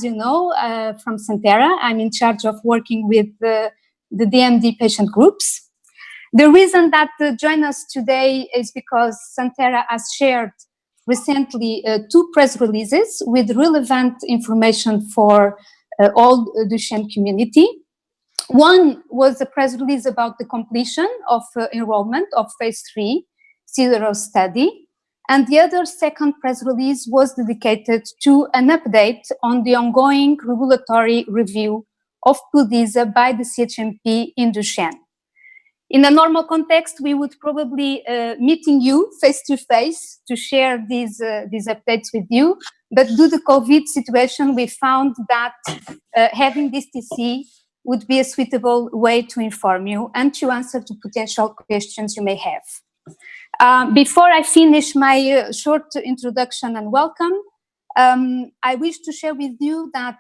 as you know, from Santhera. I'm in charge of working with the DMD patient groups. The reason that join us today is because Santhera has shared recently 2 press releases with relevant information for all Duchenne community. One was a press release about the completion of enrollment of phase 3 SIDEROS study, and the other second press release was dedicated to an update on the ongoing regulatory review of Puldysa by the CHMP in Duchenne. In a normal context, we would probably meeting you face to face to share these updates with you. But due to the COVID situation, we found that having this TC would be a suitable way to inform you and to answer to potential questions you may have. Before I finish my short introduction and welcome, I wish to share with you that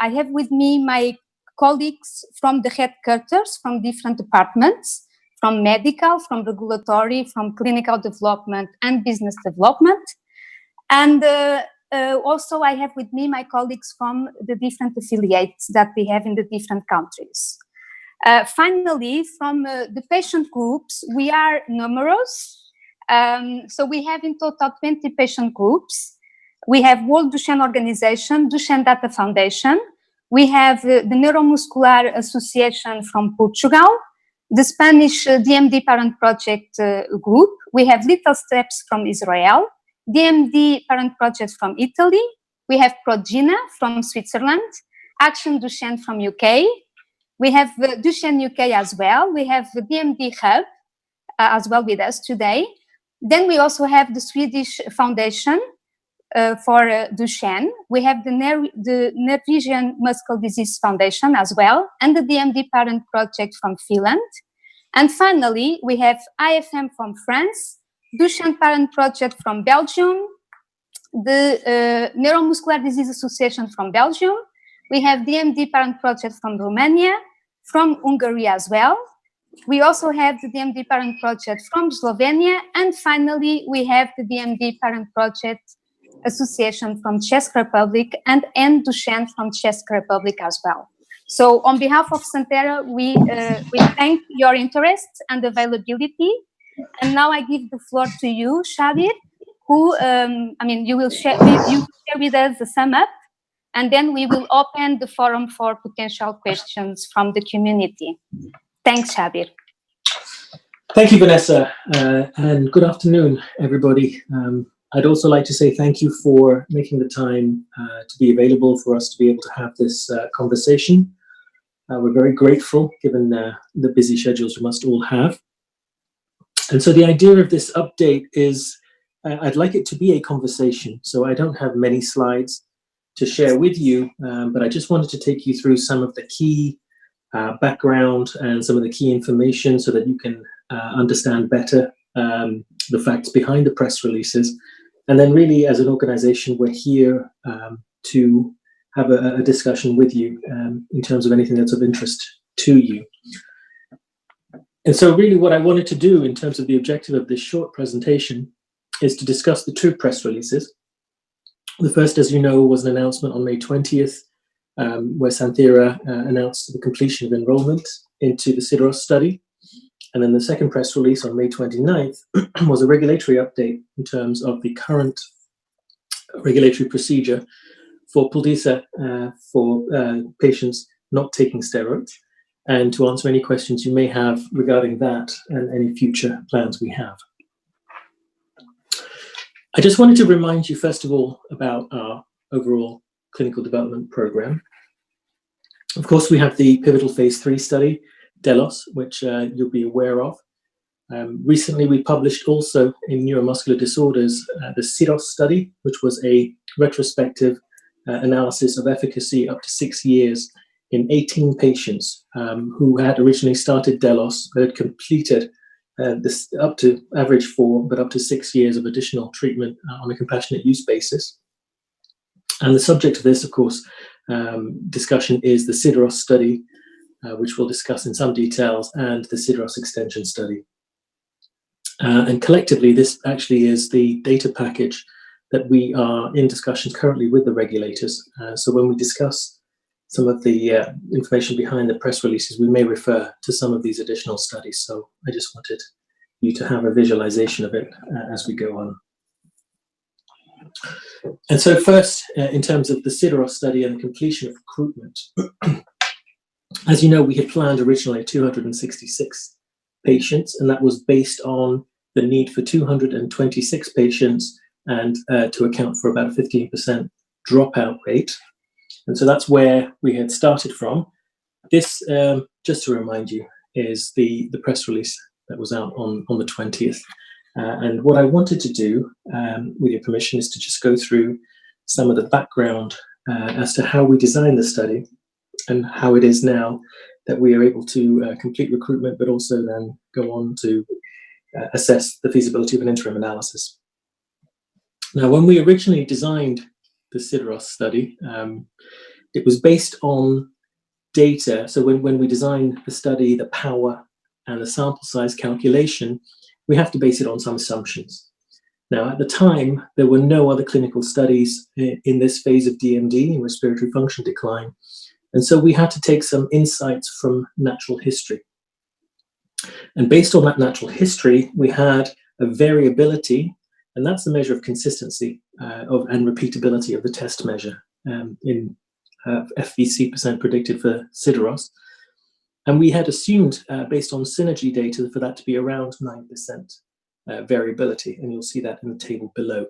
I have with me my colleagues from the headquarters, from different departments, from medical, from regulatory, from clinical development and business development. And also I have with me my colleagues from the different affiliates that we have in the different countries. Finally, from the patient groups, we are numerous. So we have in total 20 patient groups. We have World Duchenne Organization, Duchenne Data Foundation. We have the Neuromuscular Association from Portugal, the Spanish DMD Parent Project group. We have Little Steps from Israel, DMD Parent Project from Italy. We have Progina from Switzerland, Action Duchenne from UK. We have Duchenne UK as well. We have the DMD Hub as well with us today. Then we also have the Swedish Foundation for Duchenne. We have the Norwegian Muscle Disease Foundation as well, and the DMD Parent Project from Finland. And finally, we have IFM from France, Duchenne Parent Project from Belgium, the Neuromuscular Disease Association from Belgium. We have DMD Parent Project from Romania, from Hungary as well. We also have the DMD Parent Project from Slovenia. And finally, we have the DMD Parent Project Association from Czech Republic and Duchenne from Czech Republic as well. So on behalf of Santhera, we thank your interest and availability. And now I give the floor to you, Xavier, who, you will share with us the sum up, and then we will open the forum for potential questions from the community. Thanks, Xavier. Thank you, Vanessa, and good afternoon, everybody. I'd also like to say thank you for making the time to be available for us to be able to have this conversation. We're very grateful, given the busy schedules we must all have. And so the idea of this update is I'd like it to be a conversation. So I don't have many slides to share with you, but I just wanted to take you through some of the key background and some of the key information so that you can understand better the facts behind the press releases. And then really, as an organization, we're here to have a discussion with you in terms of anything that's of interest to you. And so really what I wanted to do in terms of the objective of this short presentation is to discuss the 2 press releases. The first, as you know, was an announcement on May 20th, where Santhera announced the completion of enrollment into the SIDEROS study. And then the second press release on May 29th was a regulatory update in terms of the current regulatory procedure for Puldysa for patients not taking steroids, and to answer any questions you may have regarding that and any future plans we have. I just wanted to remind you, first of all, about our overall clinical development program. Of course, we have the pivotal phase 3 study, DELOS, which you'll be aware of. Recently, we published also in neuromuscular disorders the SIDEROS study, which was a retrospective analysis of efficacy up to 6 years in 18 patients who had originally started DELOS, but had completed this up to average 4, but up to 6 years of additional treatment on a compassionate use basis. And the subject of this, of course, discussion is the SIDEROS study, which we'll discuss in some details, and the SIDEROS extension study. And collectively, this actually is the data package that we are in discussions currently with the regulators. So when we discuss some of the information behind the press releases, we may refer to some of these additional studies. So I just wanted you to have a visualization of it as we go on. And so first, in terms of the SIDEROS study and the completion of recruitment, as you know, we had planned originally 266 patients, and that was based on the need for 226 patients and to account for about a 15% dropout rate. And so that's where we had started from. This, just to remind you, is the press release that was out on the 20th. And what I wanted to do, with your permission, is to just go through some of the background as to how we designed the study and how it is now that we are able to complete recruitment, but also then go on to assess the feasibility of an interim analysis. Now, when we originally designed the SIDEROS study, it was based on data. So when we designed the study, the power and the sample size calculation, we have to base it on some assumptions. Now, at the time, there were no other clinical studies in this phase of DMD, in respiratory function decline. And so we had to take some insights from natural history. And based on that natural history, we had a variability, and that's the measure of consistency and repeatability of the test measure in FVC percent predicted for SIDEROS. And we had assumed, based on synergy data, for that to be around 9% variability, and you'll see that in the table below.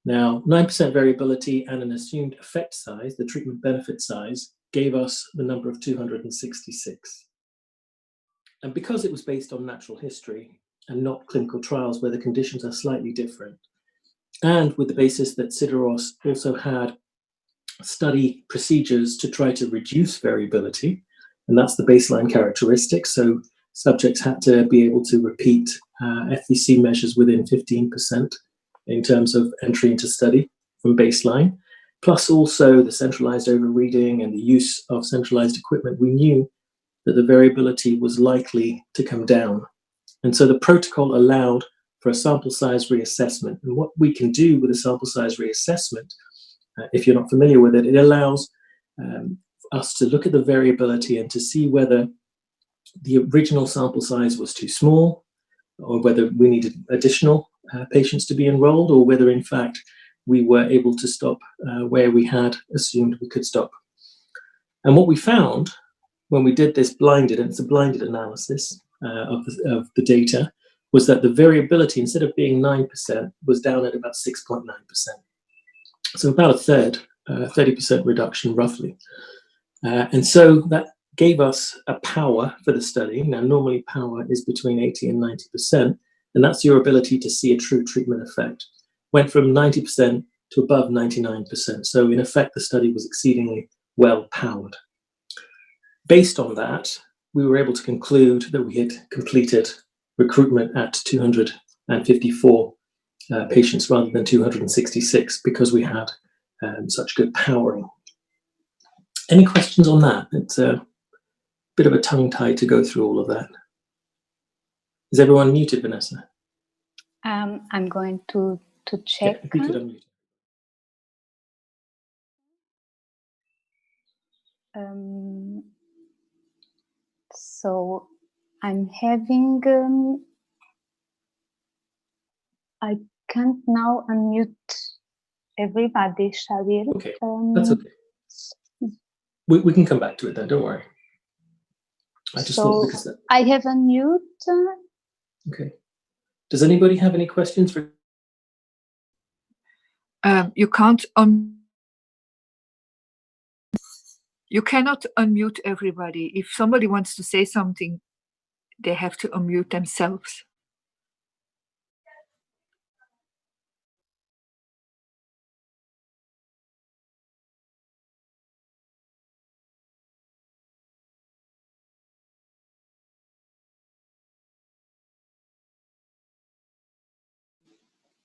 Now, 9% variability and an assumed effect size, the treatment benefit size, gave us the number of 266. And because it was based on natural history and not clinical trials where the conditions are slightly different, and with the basis that SIDEROS also had study procedures to try to reduce variability, and that's the baseline characteristic. So subjects had to be able to repeat FVC measures within 15% in terms of entry into study from baseline, plus also the centralized overreading and the use of centralized equipment. We knew that the variability was likely to come down. And so the protocol allowed for a sample size reassessment. And what we can do with a sample size reassessment, if you're not familiar with it, it allows us to look at the variability and to see whether the original sample size was too small, or whether we needed additional patients to be enrolled, or whether in fact we were able to stop where we had assumed we could stop. And what we found when we did this blinded, and it's a blinded analysis of the data, was that the variability, instead of being 9%, was down at about 6.9%. So about a third, 30% reduction roughly. And so that gave us a power for the study. Now, normally power is between 80 and 90%, and that's your ability to see a true treatment effect. Went from 90% to above 99%. So in effect, the study was exceedingly well powered. Based on that, we were able to conclude that we had completed recruitment at 254 patients rather than 266 because we had such good powering. Any questions on that? It's a bit of a tongue tie to go through all of that. Is everyone muted, Vanessa? I'm going to check. Yeah, if you could unmute. So I'm having, I can't now unmute everybody, Xavier. Okay, that's okay. We can come back to it then, don't worry. I just thought because that... I have unmute. Okay. Does anybody have any questions for... You cannot unmute everybody. If somebody wants to say something, they have to unmute themselves.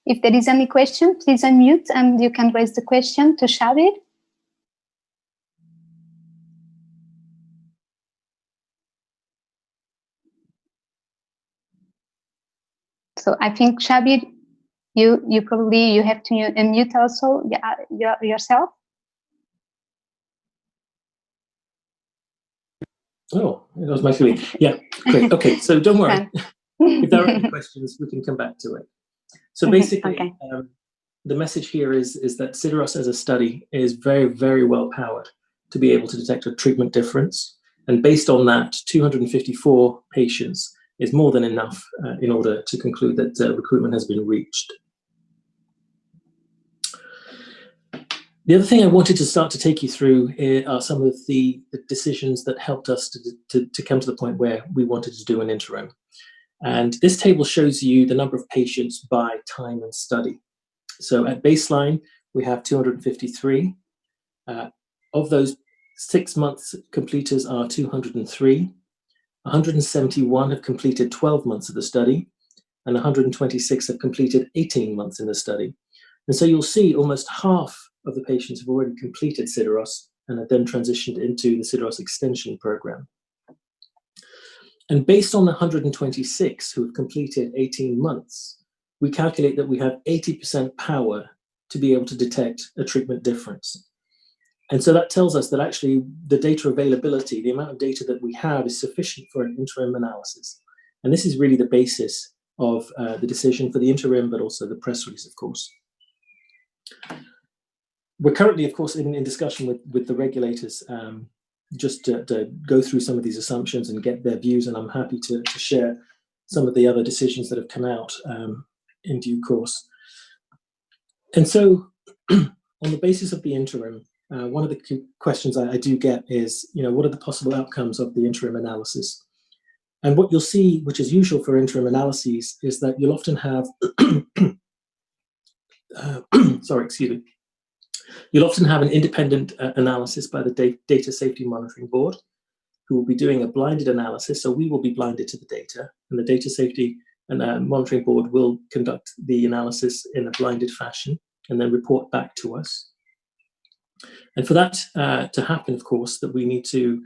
If there is any question, please unmute and you can raise the question to Xavier. So I think Xavier You probably you have to unmute also yourself. Oh, it was my feeling. Yeah, great. Okay, so don't worry. If there are any questions, we can come back to it. So basically, okay. The message here is that SIDEROS as a study is very, very well powered to be able to detect a treatment difference. And based on that, 254 patients is more than enough in order to conclude that recruitment has been reached. The other thing I wanted to start to take you through are some of the decisions that helped us to come to the point where we wanted to do an interim. And this table shows you the number of patients by time and study. So at baseline, we have 253. Of those, 6 months completers are 203. 171 have completed 12 months of the study, and 126 have completed 18 months in the study. And so you'll see almost half of the patients have already completed SIDEROS and have then transitioned into the SIDEROS extension program. And based on the 126 who have completed 18 months, we calculate that we have 80% power to be able to detect a treatment difference. And so that tells us that actually the data availability, the amount of data that we have, is sufficient for an interim analysis. And this is really the basis of the decision for the interim, but also the press release, of course. We're currently, of course, in discussion with the regulators just to go through some of these assumptions and get their views, and I'm happy to share some of the other decisions that have come out in due course. And so on the basis of the interim, one of the questions I do get is, what are the possible outcomes of the interim analysis? And what you'll see, which is usual for interim analyses, is that you'll often have, you'll often have an independent analysis by the Data Safety Monitoring Board, who will be doing a blinded analysis. So we will be blinded to the data, and the Data Safety and Monitoring Board will conduct the analysis in a blinded fashion and then report back to us. And for that to happen, of course, that we need to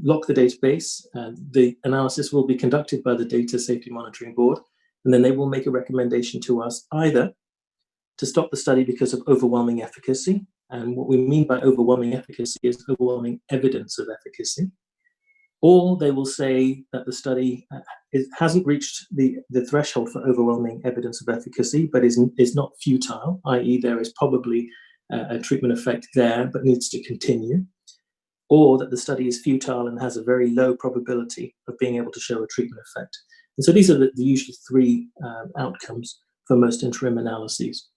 lock the database. The analysis will be conducted by the Data Safety Monitoring Board, and then they will make a recommendation to us either to stop the study because of overwhelming efficacy. And what we mean by overwhelming efficacy is overwhelming evidence of efficacy. Or they will say that the study hasn't reached the threshold for overwhelming evidence of efficacy, but is not futile, i.e. there is probably a treatment effect there, but needs to continue. Or that the study is futile and has a very low probability of being able to show a treatment effect. And so these are the usual three outcomes for most interim analyses.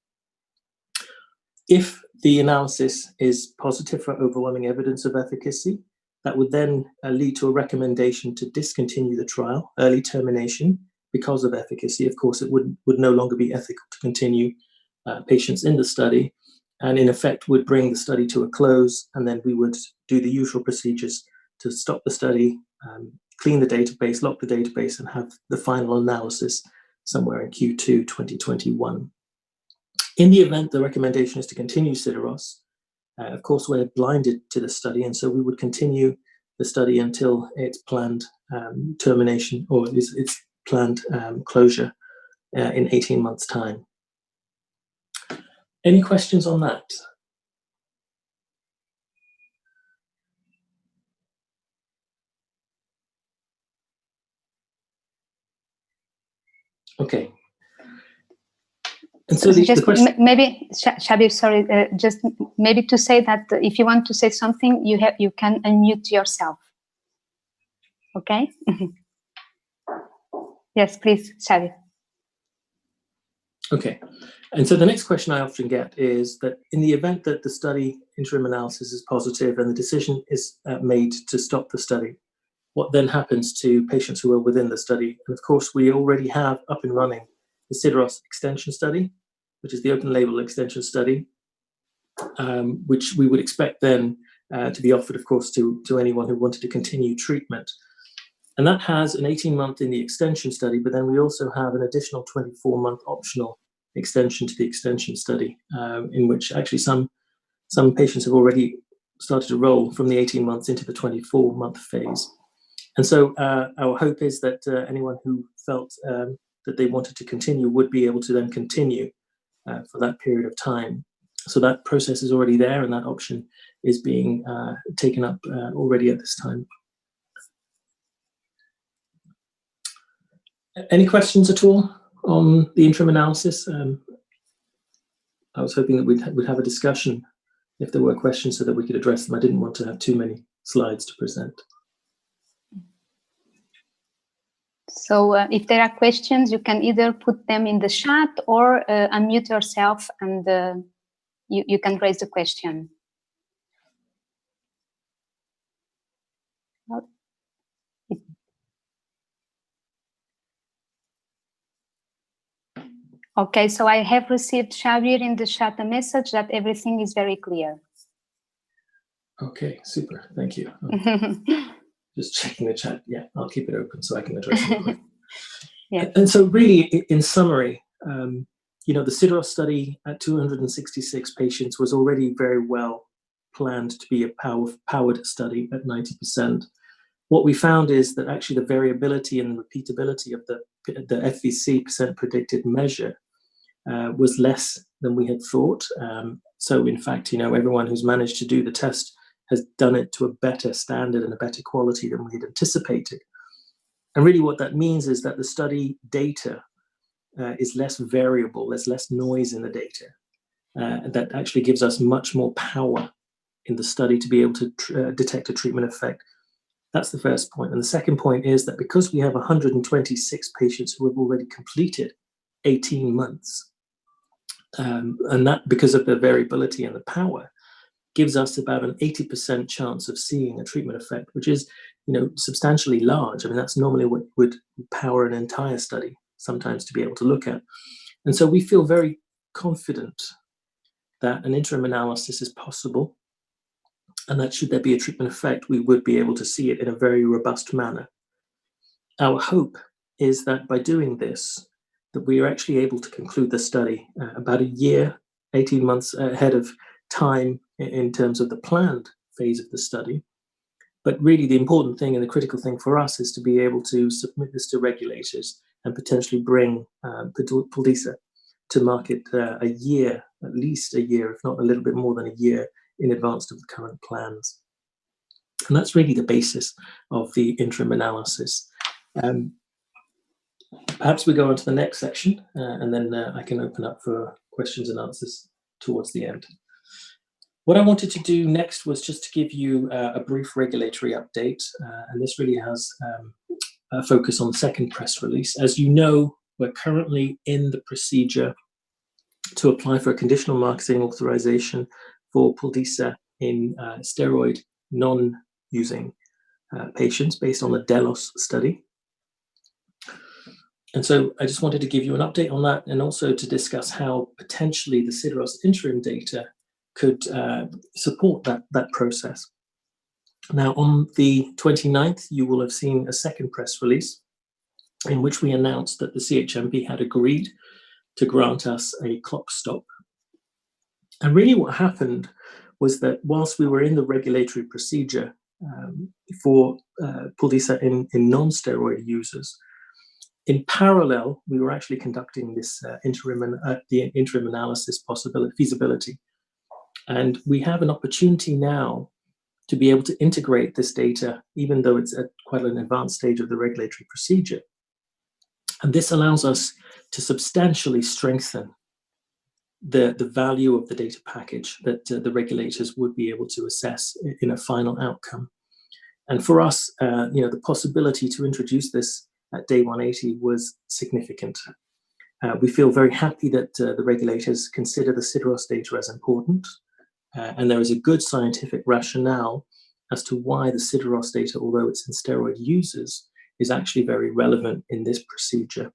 If the analysis is positive for overwhelming evidence of efficacy, that would then lead to a recommendation to discontinue the trial, early termination, because of efficacy. Of course, it would no longer be ethical to continue patients in the study, and in effect would bring the study to a close, and then we would do the usual procedures to stop the study, clean the database, lock the database, and have the final analysis somewhere in Q2 2021. In the event the recommendation is to continue SIDEROS, of course, we're blinded to the study, and so we would continue the study until its planned termination or its planned closure in 18 months' time. Any questions on that? Okay. And so the question, maybe, Shabir, sorry, just maybe to say that if you want to say something, you can unmute yourself. Okay. Yes, please, Shabir. Okay. And so the next question I often get is that in the event that the study interim analysis is positive and the decision is made to stop the study, what then happens to patients who are within the study? And of course, we already have up and running the SIDEROS extension study, which is the open label extension study, which we would expect then to be offered, of course, to anyone who wanted to continue treatment. And that has an 18-month in the extension study, but then we also have an additional 24-month optional extension to the extension study, in which actually some patients have already started to roll from the 18 months into the 24-month phase. And so our hope is that anyone who felt that they wanted to continue would be able to then continue for that period of time. So that process is already there, and that option is being taken up already at this time. Any questions at all on the interim analysis? I was hoping that we'd have a discussion if there were questions so that we could address them. I didn't want to have too many slides to present. So if there are questions, you can either put them in the chat or unmute yourself, and you can raise the question. Okay, so I have received, Xavier, in the chat a message that everything is very clear. Okay, super. Thank you. Just checking the chat. Yeah, I'll keep it open so I can address the question. Yeah. And so really, in summary, the SIDEROS study at 266 patients was already very well planned to be a powered study at 90%. What we found is that actually the variability and repeatability of the FVC percent predicted measure was less than we had thought. So in fact, everyone who's managed to do the test has done it to a better standard and a better quality than we had anticipated. And really what that means is that the study data is less variable, there's less noise in the data. That actually gives us much more power in the study to be able to detect a treatment effect. That's the first point. And the second point is that because we have 126 patients who have already completed 18 months, and that because of the variability and the power, gives us about an 80% chance of seeing a treatment effect, which is, substantially large. I mean, that's normally what would power an entire study sometimes to be able to look at. And so we feel very confident that an interim analysis is possible, and that should there be a treatment effect, we would be able to see it in a very robust manner. Our hope is that by doing this, that we are actually able to conclude the study about a year, 18 months ahead of time in terms of the planned phase of the study. But really the important thing and the critical thing for us is to be able to submit this to regulators and potentially bring Puldysa to market a year, at least a year, if not a little bit more than a year in advance of the current plans. And that's really the basis of the interim analysis. Perhaps we go on to the next section and then I can open up for questions and answers towards the end. What I wanted to do next was just to give you a brief regulatory update, and this really has a focus on the second press release. As you know, we're currently in the procedure to apply for a conditional marketing authorization for Puldysa in steroid non-using patients based on the DELOS study. And so I just wanted to give you an update on that, and also to discuss how potentially the SIDEROS interim data could support that process. Now, on the 29th, you will have seen a second press release in which we announced that the CHMP had agreed to grant us a clock stop. And really what happened was that whilst we were in the regulatory procedure for Puldysa in non-steroid users, in parallel, we were actually conducting this interim analysis feasibility. And we have an opportunity now to be able to integrate this data, even though it's at quite an advanced stage of the regulatory procedure. And this allows us to substantially strengthen the value of the data package that the regulators would be able to assess in a final outcome. And for us, the possibility to introduce this at day 180 was significant. We feel very happy that the regulators consider the SIDEROS data as important. And there is a good scientific rationale as to why the SIDEROS data, although it's in steroid users, is actually very relevant in this procedure.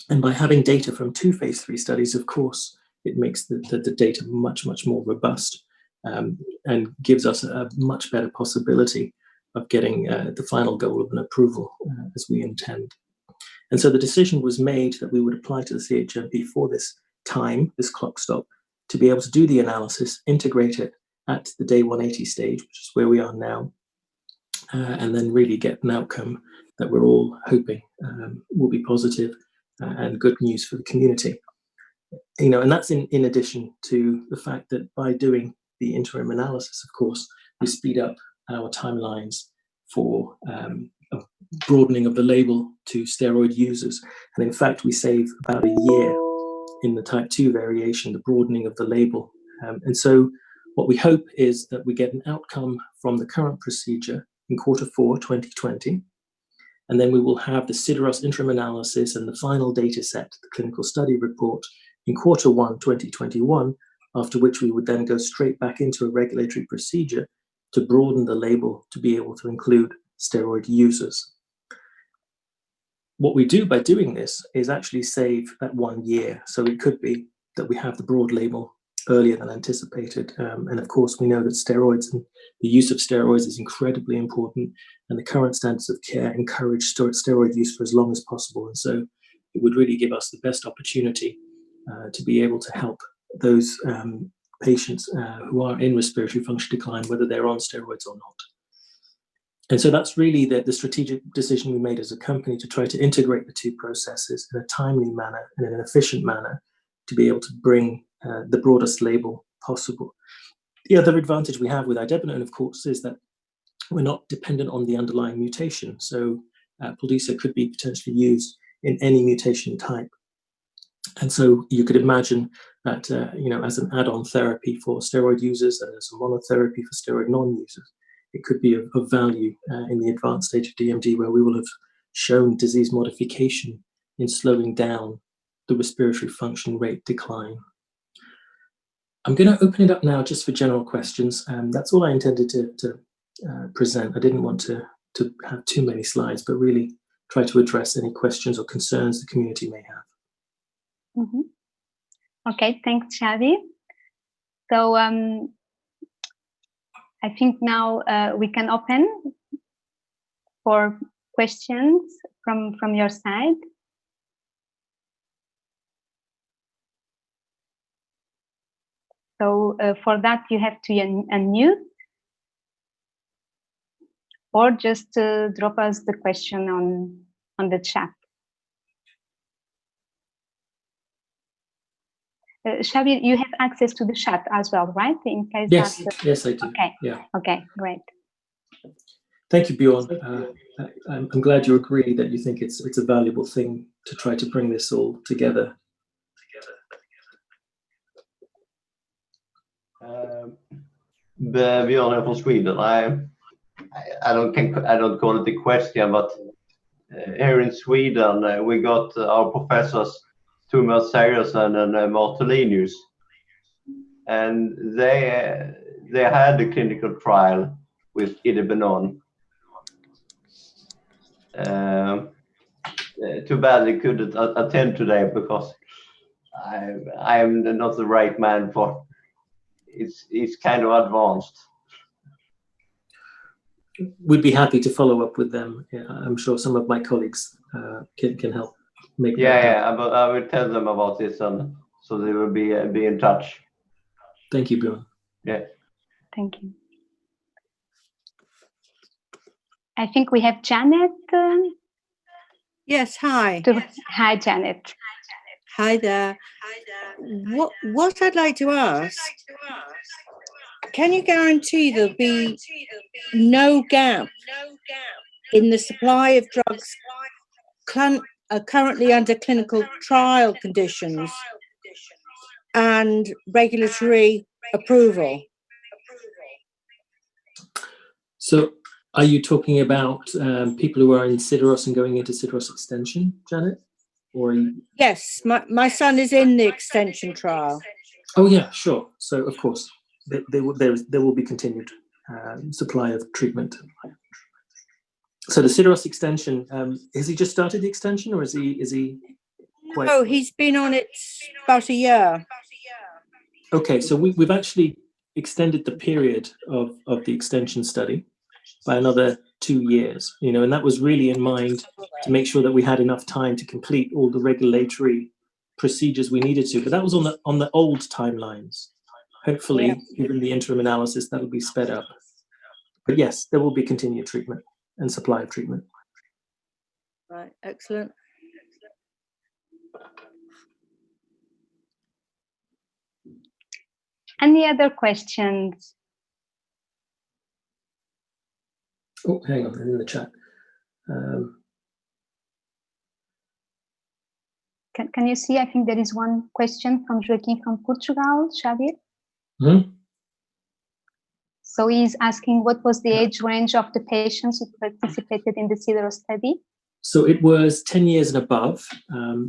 And by having data from 2 phase 3 studies, of course, it makes the data much, much more robust and gives us a much better possibility of getting the final goal of an approval as we intend. And so the decision was made that we would apply to the CHMP for this time, this clock stop, to be able to do the analysis, integrate it at the day 180 stage, which is where we are now, and then really get an outcome that we're all hoping will be positive and good news for the community. And that's in addition to the fact that by doing the interim analysis, of course, we speed up our timelines for a broadening of the label to steroid users. And in fact, we save about a year in the type 2 variation, the broadening of the label. And so what we hope is that we get an outcome from the current procedure in Q4 2020, and then we will have the SIDEROS interim analysis and the final data set, the clinical study report, in Q1 2021, after which we would then go straight back into a regulatory procedure to broaden the label to be able to include steroid users. What we do by doing this is actually save that 1 year. So it could be that we have the broad label earlier than anticipated. And of course, we know that steroids and the use of steroids is incredibly important, and the current standards of care encourage steroid use for as long as possible. And so it would really give us the best opportunity to be able to help those patients who are in respiratory function decline, whether they're on steroids or not. And so that's really the strategic decision we made as a company, to try to integrate the two processes in a timely manner and in an efficient manner to be able to bring the broadest label possible. The other advantage we have with idebenone, of course, is that we're not dependent on the underlying mutation. So Puldysa could be potentially used in any mutation type. And so you could imagine that, as an add-on therapy for steroid users and as a monotherapy for steroid non-users, it could be of value in the advanced stage of DMD, where we will have shown disease modification in slowing down the respiratory function rate decline. I'm going to open it up now just for general questions. That's all I intended to present. I didn't want to have too many slides, but really try to address any questions or concerns the community may have. Mm-hmm. Okay, thanks, Xavi. So I think now we can open for questions from your side. So for that, you have to unmute, or just drop us the question on the chat. Xavi, you have access to the chat as well, right? In case yes, yes, I do. Okay. Yeah. Okay, great. Thank you, Bjorn. I'm glad you agree that you think it's a valuable thing to try to bring this all together. Bjorn from Sweden. I don't call it a question, but here in Sweden we got our professors Thomas Seiersen and Martellinius, and they had a clinical trial with idebenone. Too bad they couldn't attend today, because I am not the right man for. It's kind of advanced. We'd be happy to follow up with them. Yeah, I'm sure some of my colleagues can help make that happen. I will tell them about this, and so they will be in touch. Thank you, Bjorn. Yeah. Thank you. I think we have Janet. Yes, hi. Hi, Janet. Hi there. What I'd like to ask, can you guarantee there'll be no gap in the supply of drugs currently under clinical trial conditions and regulatory approval? So are you talking about people who are in SIDEROS and going into SIDEROS extension, Janet? Or Yes, my son is in the extension trial. Oh yeah, sure. So of course there will be continued supply of treatment. So the SIDEROS extension, has he just started the extension, or is he quite... No, he's been on it about a year. Okay, so we've actually extended the period of the extension study by another 2 years, and that was really in mind to make sure that we had enough time to complete all the regulatory procedures we needed to. But that was on the old timelines. Hopefully, given the interim analysis, that'll be sped up. But yes, there will be continued treatment and supply of treatment. Right, excellent. Any other questions? Oh, hang on, in the chat. Can you see? I think there is one question from Joaquim from Portugal, Xavier. Mm-hmm. So he's asking, what was the age range of the patients who participated in the SIDEROS study? So it was 10 years and above,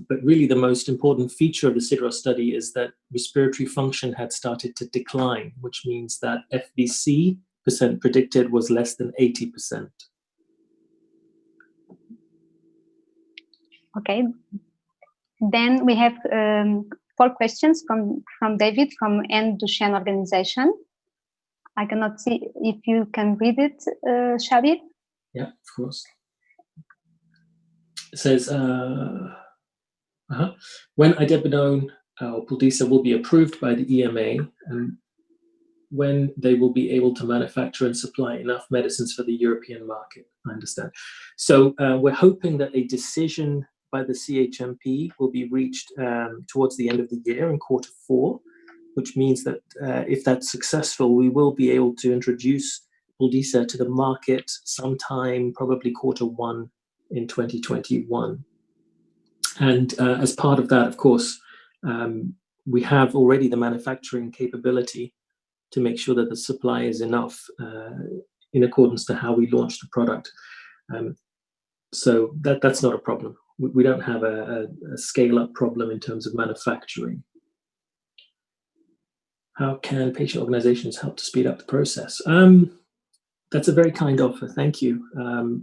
but really the most important feature of the SIDEROS study is that respiratory function had started to decline, which means that FVC percent predicted was less than 80%. Okay. Then we have 4 questions from David from Duchenne organization. I cannot see if you can read it, Xavier. Yeah, of course. It says, when idebenone or Puldysa will be approved by the EMA, and when they will be able to manufacture and supply enough medicines for the European market, I understand. So we're hoping that a decision by the CHMP will be reached towards the end of the year in Q4, which means that if that's successful, we will be able to introduce Puldysa to the market sometime, probably Q1 in 2021. And as part of that, of course, we have already the manufacturing capability to make sure that the supply is enough in accordance to how we launch the product. So that's not a problem. We don't have a scale-up problem in terms of manufacturing. How can patient organizations help to speed up the process? That's a very kind offer, thank you.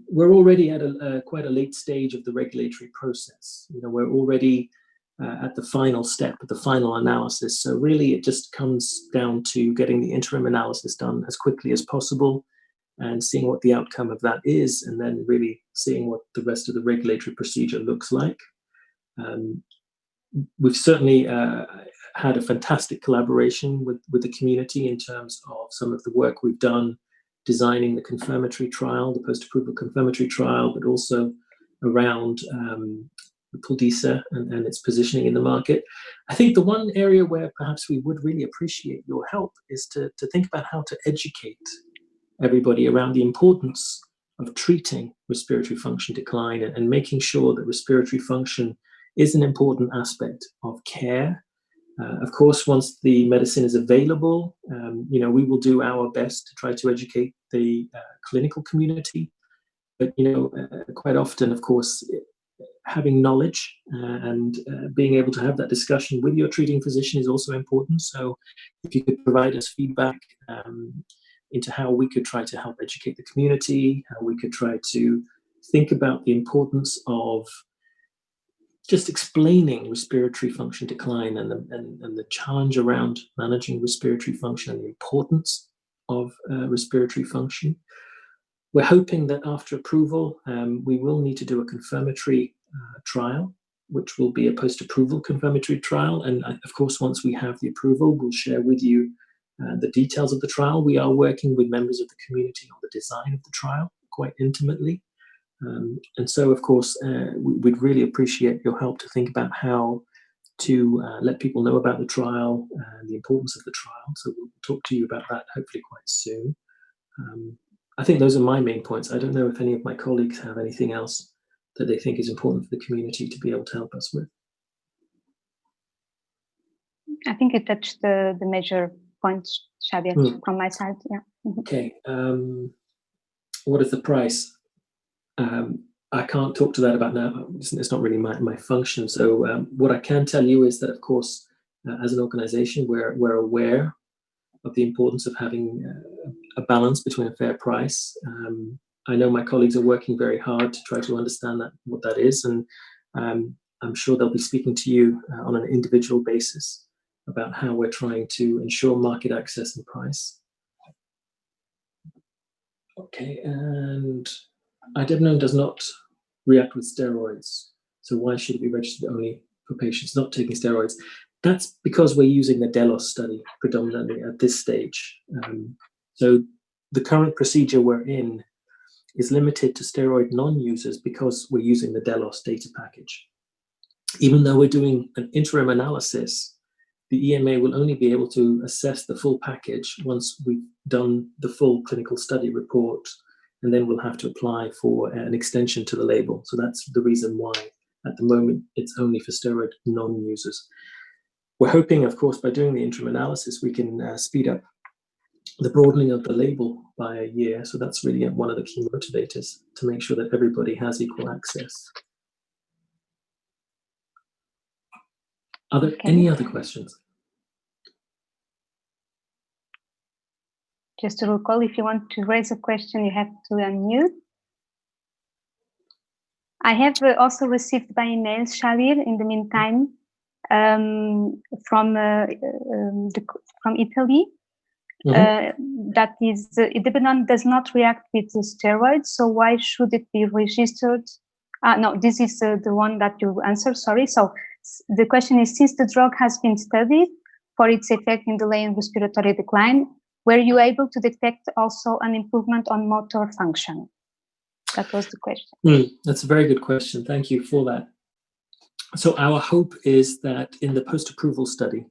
We're already at quite a late stage of the regulatory process. You know, we're already at the final step, the final analysis. So really it just comes down to getting the interim analysis done as quickly as possible and seeing what the outcome of that is, and then really seeing what the rest of the regulatory procedure looks like. We've certainly had a fantastic collaboration with the community in terms of some of the work we've done designing the confirmatory trial, the post-approval confirmatory trial, but also around Puldysa and its positioning in the market. I think the one area where perhaps we would really appreciate your help is to think about how to educate everybody around the importance of treating respiratory function decline and making sure that respiratory function is an important aspect of care. Of course, once the medicine is available, you know, we will do our best to try to educate the clinical community. But, you know, quite often, of course, having knowledge and being able to have that discussion with your treating physician is also important. So if you could provide us feedback into how we could try to help educate the community, how we could try to think about the importance of just explaining respiratory function decline and the challenge around managing respiratory function and the importance of respiratory function. We're hoping that after approval, we will need to do a confirmatory trial, which will be a post-approval confirmatory trial. And of course, once we have the approval, we'll share with you the details of the trial. We are working with members of the community on the design of the trial quite intimately. And so, of course, we'd really appreciate your help to think about how to let people know about the trial and the importance of the trial. So we'll talk to you about that hopefully quite soon. I think those are my main points. I don't know if any of my colleagues have anything else that they think is important for the community to be able to help us with. I think you touched the major points, Xavier, from my side. Yeah. Mm-hmm. Okay. What is the price? I can't talk to that about now. It's not really my function. So what I can tell you is that, of course, as an organization, we're aware of the importance of having a balance between a fair price. I know my colleagues are working very hard to try to understand what that is, and I'm sure they'll be speaking to you on an individual basis about how we're trying to ensure market access and price. Okay, and idebenone does not react with steroids, so why should it be registered only for patients not taking steroids? That's because we're using the DELOS study predominantly at this stage. So the current procedure we're in is limited to steroid non-users because we're using the DELOS data package. Even though we're doing an interim analysis the EMA will only be able to assess the full package once we've done the full clinical study report, and then we'll have to apply for an extension to the label. So that's the reason why at the moment it's only for steroid non-users. We're hoping, of course, by doing the interim analysis, we can speed up the broadening of the label by a year. So that's really one of the key motivators, to make sure that everybody has equal access. Are there any other questions? Just to recall, if you want to raise a question, you have to unmute. I have also received by email, Xavier, in the meantime, from Italy. That is, idebenone does not react with the steroids, so why should it be registered? No, this is the one that you answered, sorry. So the question is, since the drug has been studied for its effect in delay in respiratory decline, were you able to detect also an improvement on motor function? That was the question. That's a very good question. Thank you for that. So our hope is that in the post-approval study,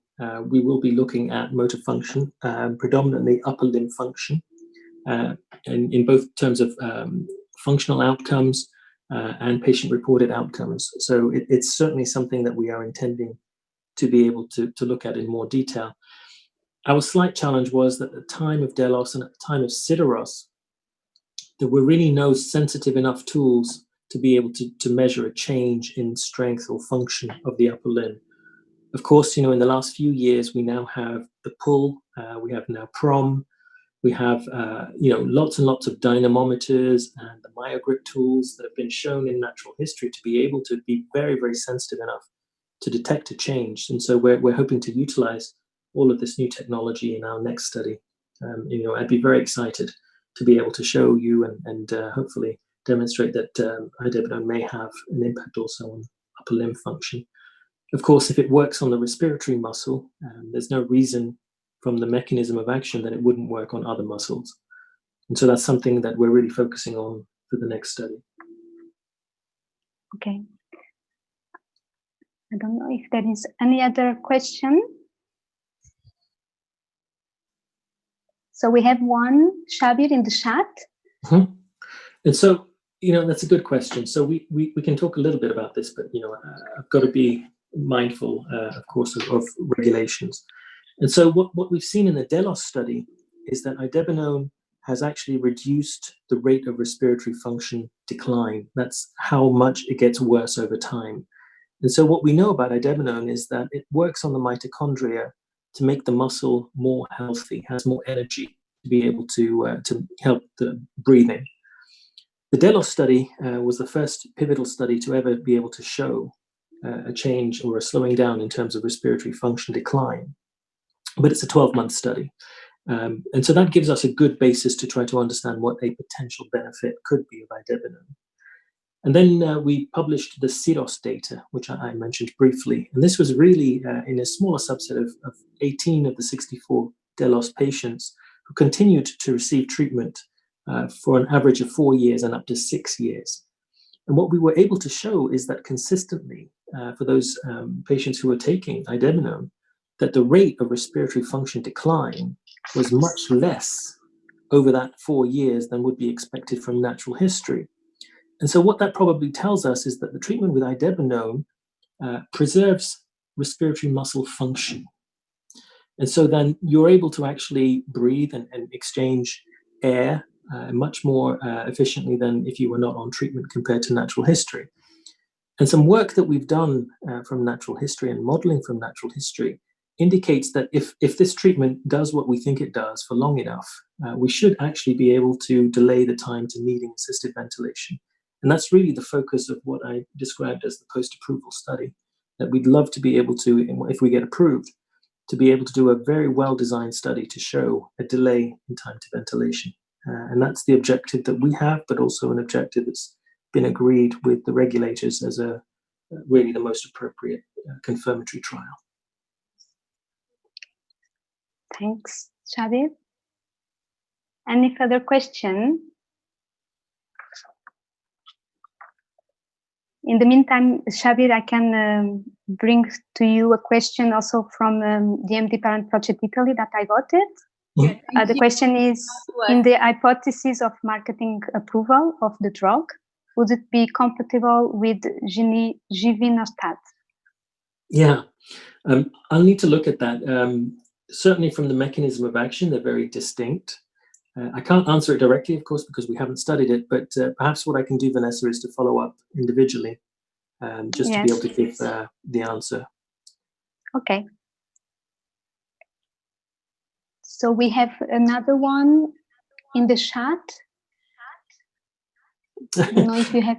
we will be looking at motor function, predominantly upper limb function, and in both terms of functional outcomes and patient-reported outcomes. So it's certainly something that we are intending to be able to look at in more detail. Our slight challenge was that at the time of Delos and at the time of SIDEROS, there were really no sensitive enough tools to be able to measure a change in strength or function of the upper limb. Of course, in the last few years, we now have the pull, we have now PROM, we have, lots and lots of dynamometers and the myogrip tools that have been shown in natural history to be able to be very, very sensitive enough to detect a change. And so we're hoping to utilize all of this new technology in our next study. I'd be very excited to be able to show you and hopefully demonstrate that idebenone may have an impact also on upper limb function. Of course, if it works on the respiratory muscle, there's no reason from the mechanism of action that it wouldn't work on other muscles. And so that's something that we're really focusing on for the next study. Okay. I don't know if there is any other question. So we have one, Xavier, in the chat. And so, that's a good question. So we can talk a little bit about this, but, I've got to be mindful, of course, of regulations. And so what we've seen in the Delos study is that idebenone has actually reduced the rate of respiratory function decline. That's how much it gets worse over time. And so what we know about idebenone is that it works on the mitochondria to make the muscle more healthy, has more energy to be able to help the breathing. The Delos study was the first pivotal study to ever be able to show a change or a slowing down in terms of respiratory function decline. But it's a 12-month study. And so that gives us a good basis to try to understand what a potential benefit could be of idebenone. And then we published the SIDEROS data, which I mentioned briefly. And this was really in a smaller subset of 18 of the 64 Delos patients who continued to receive treatment for an average of 4 years and up to 6 years. And what we were able to show is that consistently for those patients who were taking idebenone, that the rate of respiratory function decline was much less over that 4 years than would be expected from natural history. And so what that probably tells us is that the treatment with idebenone preserves respiratory muscle function. And so then you're able to actually breathe and exchange air much more efficiently than if you were not on treatment compared to natural history. And some work that we've done from natural history and modeling from natural history indicates that if this treatment does what we think it does for long enough, we should actually be able to delay the time to needing assisted ventilation. And that's really the focus of what I described as the post-approval study, that we'd love to be able to, if we get approved, to be able to do a very well-designed study to show a delay in time to ventilation. And that's the objective that we have, but also an objective that's been agreed with the regulators as really the most appropriate confirmatory trial. Thanks, Xavier. Any further question? In the meantime, Shabir, I can bring to you a question also from the MD Parent Project Italy that I got it. The question is, in the hypothesis of marketing approval of the drug, would it be compatible with givinostat? Yeah, I'll need to look at that. Certainly from the mechanism of action, they're very distinct. I can't answer it directly, of course, because we haven't studied it, but perhaps what I can do, Vanessa, is to follow up individually, just to be able to give the answer. Okay. So we have another one in the chat. I don't know if you have.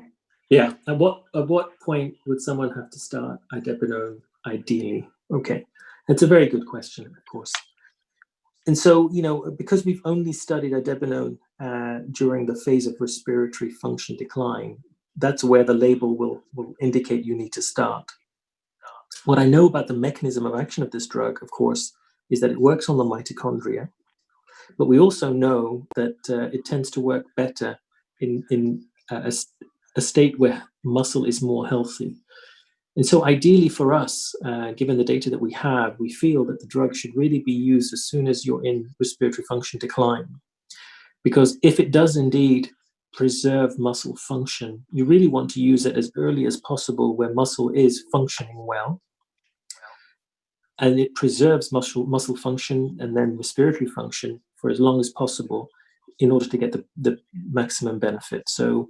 Yeah. At what point would someone have to start idebenone ideally? Okay, that's a very good question, of course. And so, because we've only studied idebenone during the phase of respiratory function decline, that's where the label will indicate you need to start. What I know about the mechanism of action of this drug, of course, is that it works on the mitochondria, but we also know that it tends to work better in a state where muscle is more healthy. And so ideally for us, given the data that we have, we feel that the drug should really be used as soon as you're in respiratory function decline. Because if it does indeed preserve muscle function, you really want to use it as early as possible where muscle is functioning well. And it preserves muscle function and then respiratory function for as long as possible in order to get the maximum benefit. So,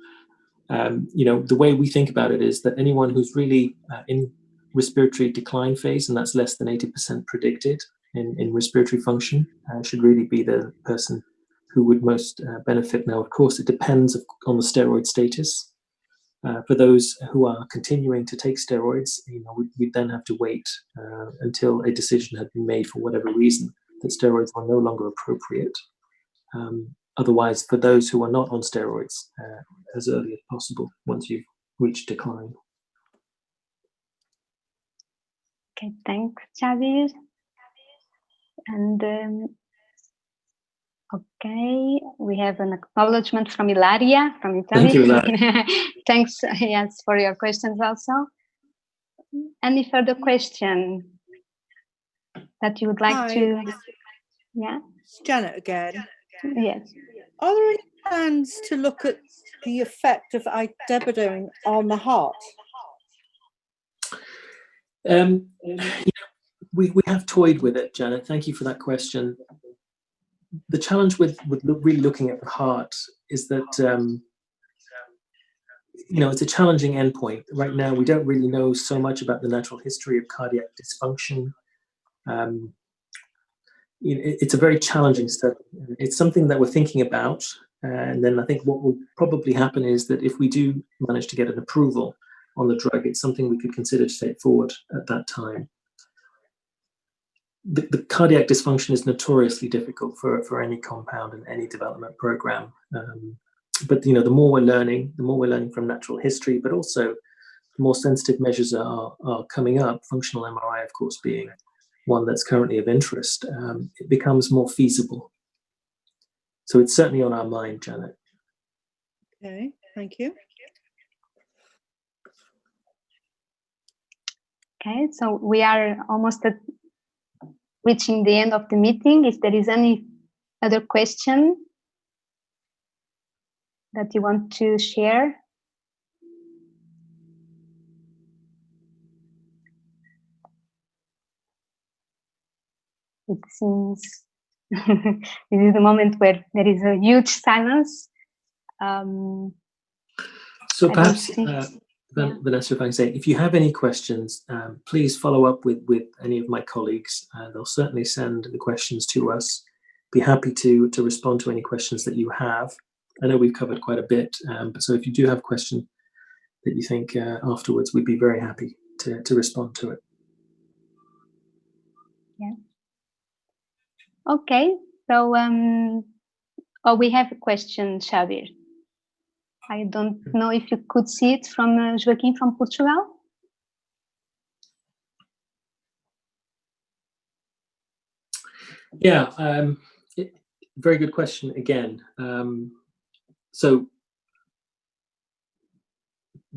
the way we think about it is that anyone who's really in respiratory decline phase, and that's less than 80% predicted in respiratory function, should really be the person who would most benefit. Now, of course, it depends on the steroid status. For those who are continuing to take steroids, we then have to wait until a decision had been made for whatever reason that steroids are no longer appropriate. Otherwise, for those who are not on steroids, as early as possible once you've reached decline. Okay, thanks, Xavier. And okay, we have an acknowledgement from Ilaria from Italy. Thank you, Ilaria. Thanks, yes, for your questions also. Any further question that you would like to? Yeah. It's Janet again. Yes. Are there any plans to look at the effect of idebenone on the heart? We have toyed with it, Janet. Thank you for that question. The challenge with really looking at the heart is that it's a challenging endpoint. Right now, we don't really know so much about the natural history of cardiac dysfunction. It's a very challenging study. It's something that we're thinking about. And then I think what will probably happen is that if we do manage to get an approval on the drug, it's something we could consider to take forward at that time. The cardiac dysfunction is notoriously difficult for any compound in any development program. But the more we're learning from natural history, but also the more sensitive measures are coming up, functional MRI, of course, being one that's currently of interest, it becomes more feasible. So it's certainly on our mind, Janet. Okay, thank you. Okay, so we are almost reaching the end of the meeting. If there is any other question that you want to share. It seems this is the moment where there is a huge silence. So perhaps, Vanessa, if I can say, if you have any questions, please follow up with any of my colleagues. They'll certainly send the questions to us. Be happy to respond to any questions that you have. I know we've covered quite a bit, but so if you do have a question that you think afterwards, we'd be very happy to respond to it. Yeah. Okay, so we have a question, Xavier. I don't know if you could see it from Joaquim from Portugal. Yeah, very good question again. So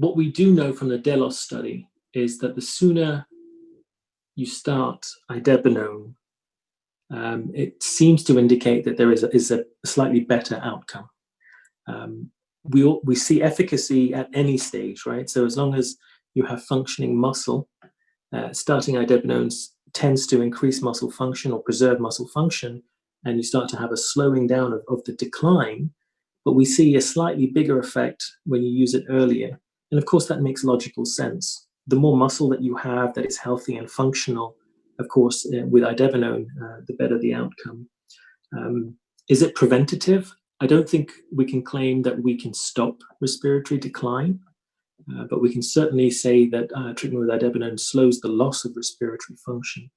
what we do know from the Delos study is that the sooner you start idebenone, it seems to indicate that there is a slightly better outcome. We see efficacy at any stage, right? So as long as you have functioning muscle, starting idebenone tends to increase muscle function or preserve muscle function, and you start to have a slowing down of the decline. But we see a slightly bigger effect when you use it earlier. And of course, that makes logical sense. The more muscle that you have that is healthy and functional, of course, with idebenone, the better the outcome. Is it preventative? I don't think we can claim that we can stop respiratory decline, but we can certainly say that treatment with idebenone slows the loss of respiratory function.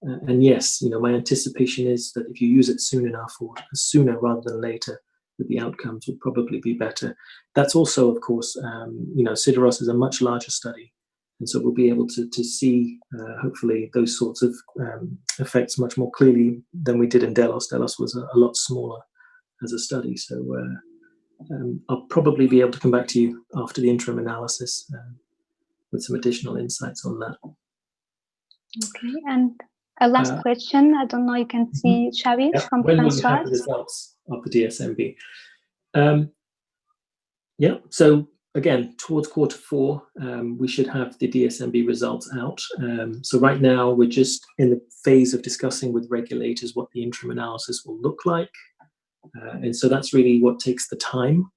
And yes, my anticipation is that if you use it soon enough, or sooner rather than later, that the outcomes will probably be better. That's also, of course, SIDEROS is a much larger study. And so we'll be able to see, hopefully, those sorts of effects much more clearly than we did in Delos. Delos was a lot smaller as a study. So I'll probably be able to come back to you after the interim analysis with some additional insights on that. Okay, and a last question. I don't know, you can see Xavi from when will you have François. the results of the DSMB? So again, towards Q4, we should have the DSMB results out. So right now, we're just in the phase of discussing with regulators what the interim analysis will look like. And so that's really what takes the time.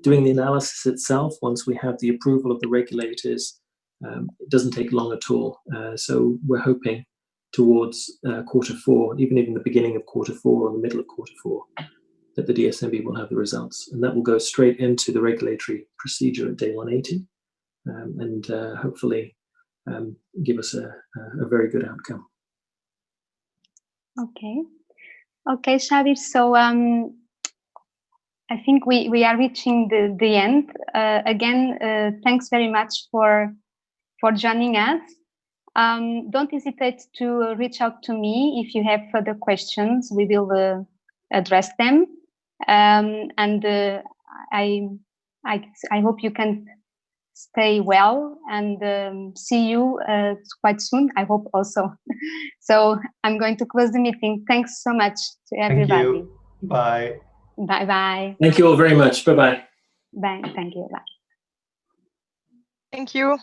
Doing the analysis itself, once we have the approval of the regulators, it doesn't take long at all. So we're hoping towards Q4, even in the beginning of Q4 or the middle of Q4, that the DSMB will have the results. And that will go straight into the regulatory procedure at day 180 and hopefully give us a very good outcome. Okay, Xavi. So I think we are reaching the end. Again, thanks very much for joining us. Don't hesitate to reach out to me if you have further questions. We will address them. And I hope you can stay well and see you quite soon. I hope also. So I'm going to close the meeting. Thanks so much to everybody. Thank you. Bye. Bye. Thank you all very much. Bye-bye. Bye. Thank you. Bye. Thank you.